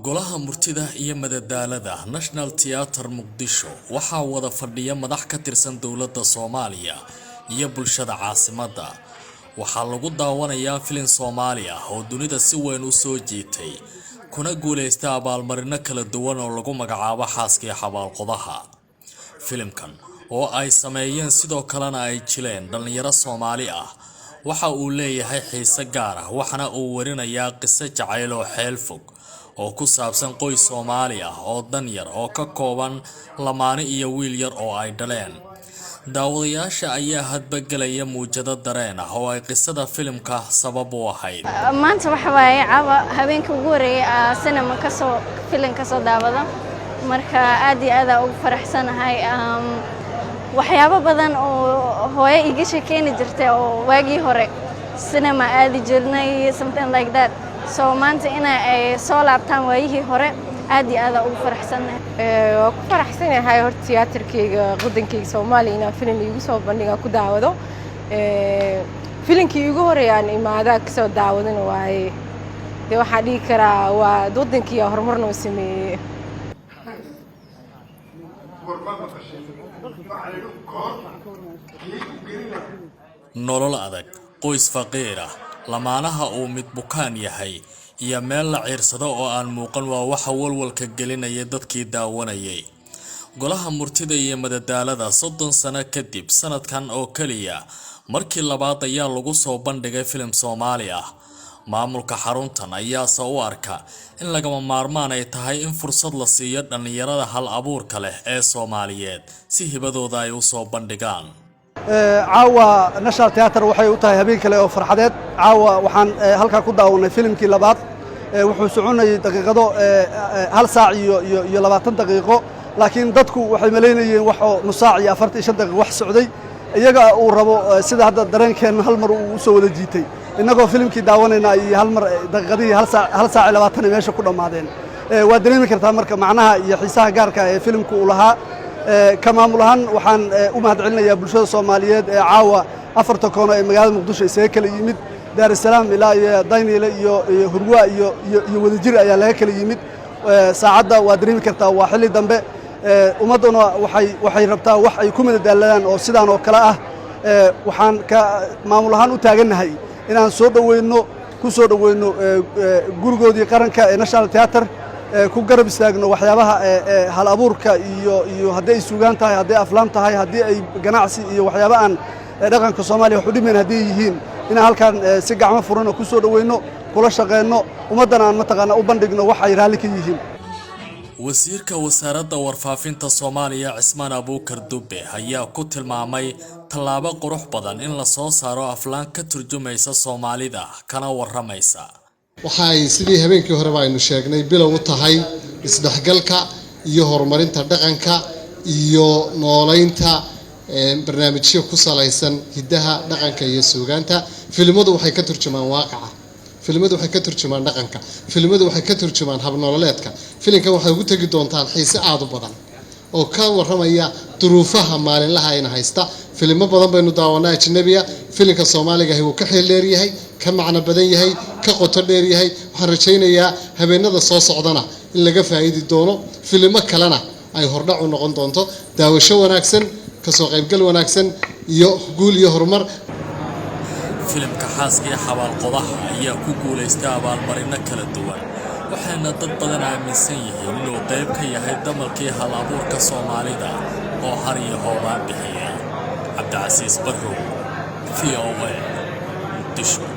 golaha murtida iyo madadaalada National Theatre Muqdisho waxaa wada fadhiya madax ka tirsan dowladda Soomaaliya iyo bulshada caasimadda. waxaa lagu daawanayaa filim Soomaali ah oo dunida si weyn u soo jiitay kuna guuleystay abaalmarino kala duwan oo lagu magacaabo Xaaskii Xabaalqodaha. filimkan oo ay sameeyeen sidoo kalena ay jileen dhalinyaro Soomaali ah waxa uu leeyahay xiise gaar ah waxana uu warinayaa qiso jacayl oo xeel fog oo ku saabsan qoys Soomaali ah oo dan yar oo ka kooban lamaane iyo wiil yar oo ay dhaleen. daawadayaasha ayaa hadba galaya muujado dareen ah oo ay qisada filimka sabab u ahayd. maanta waxa waaye caawa habeenkii ugu horeeyay cinema filim ka soo daawada marka aad iyo aad ugu faraxsanahay. waxyaabo badan oo hooyo iga sheekeeni jirtay oo waagii hore cinema aadi jirnay something like that. so maanta ay soo laabtaan waayihii hore aad iyo aad ugu faraxsanahay. waa ku faraxsanahay horta tiyaatarkayga qadankayga Soomaaliya inaan filim igu soo bandhiga ku daawado. filimkii ugu horeeyaan imaada ka soo daawadana waaye waxa dhigi karaa waa wadankii horumarna u sameeyay. nolol adag, qoys faqiir ah, lamaanaha uu mid bukaan yahay iyo meel la ciirsado oo aan muuqan waa waxa walwalka gelinaya dadkii daawanayay. golaha murtida iyo madadaalada 30 sano kadib sanadkan oo kaliya markii labaad ayaa lagu soo bandhigay filim Soomaali ah. maamulka xaruntan ayaa soo u arka in lagama maarmaan ay tahay in fursad la siiyo dhalinyarada hal abuurka leh ee Soomaaliyeed si hibadooda ay u soo bandhigaan. caawa National Theatre waxay u tahay habeen kale oo farxadeed. caawa waxaan halka ku daawanay filimkii labaad wuxuu soconayay daqiiqado 1 saac iyo 20 daqiiqo laakiin dadku waxay maleynayeen wax oo nus saac iyo 45 daqiiqo wax socday iyaga uu rabo sida hadda dareenkeen hal mar uu soo wada jiitay inagoo filimkii daawanayna ay hal mar daqiiqadii 1 saac 20 meesha ku dhamaadeen. waa dareemi kartaa marka macnaha iyo xiisaha gaarka ee filimku uu lahaa. كمامولهان وحن أمهد علنا يا بلشة الصوماليات عاوة أفرت كونا مجال مقدوش سيكل يمد دار السلام إلى دايني إلى هرواء يودجر يا لهكل يمد سعادة ودريم كرتا وحلي دنبه ومدنا وحي ربطة وحي يكون الدلالان أو سدان أو كلاه وحن كمامولهان وتاجنا هاي إن صور وينو كسور وينو جورجو دي قرن كناشونال تياتر ku garab istaagno waxyaabaha hal abuurka iyo haday suugaan tahay haday aflaan tahay haday ay ganacsi iyo waxyaabo aan dhaqanka Soomaaliya wax u dhiman haday yihiin in halkan si gacmo furan ku soo dhaweeyno kula shaqeeyno ummadana aan mataqaana u bandhigno wax ay raali ka yihiin. wasiirka wasaaradda warfaafinta Soomaaliya Cismaan Abuukar Dube ayaa ku tilmaamay tallaabo qurux badan in la soo saaro aflaan ka turjumaysa Soomaalida kana waramaysa. waxay sidii habeenkii hore aynu sheegnay bilow u tahay isdhexgalka iyo horumarinta dhaqanka iyo nooleynta barnaamijyo ku salaysan hidaha dhaqanka iyo suugaanta. filimadu waxay ka turjumaan waaqaca, filimadu waxay ka turjumaan dhaqanka, filimadu waxay ka turjumaan hab nololeedka. filimkan waxay ugu tagi doontaan xiise aad u badan oo ka waramaya duruufaha maalinlaha ayna haysta. filimo badan baynu daawanaa ajnabiga. filimka Soomaaliga uu ka xeel dheer yahay, ka macna badan yahay, ka qoto dheer yahay. waxaan rajaynayaa habeenada soo socdana in laga faa'iidi doono filimo kalena ay hordhac u noqon doonto. daawasho wanaagsan, ka soo qaybgal wanaagsan iyo guul iyo horumar. filimka Xaaskii Xabaalqodaha ayaa ku guuleystay abaalmarino kala duwan waxaana dad badan aaminsan yihiin inuu qayb ka yahay damalkii hal abuurka Soomaalida oo har iyo hoobaan bixiya. Cabdi Casiis Barrow VOA Muqdisho.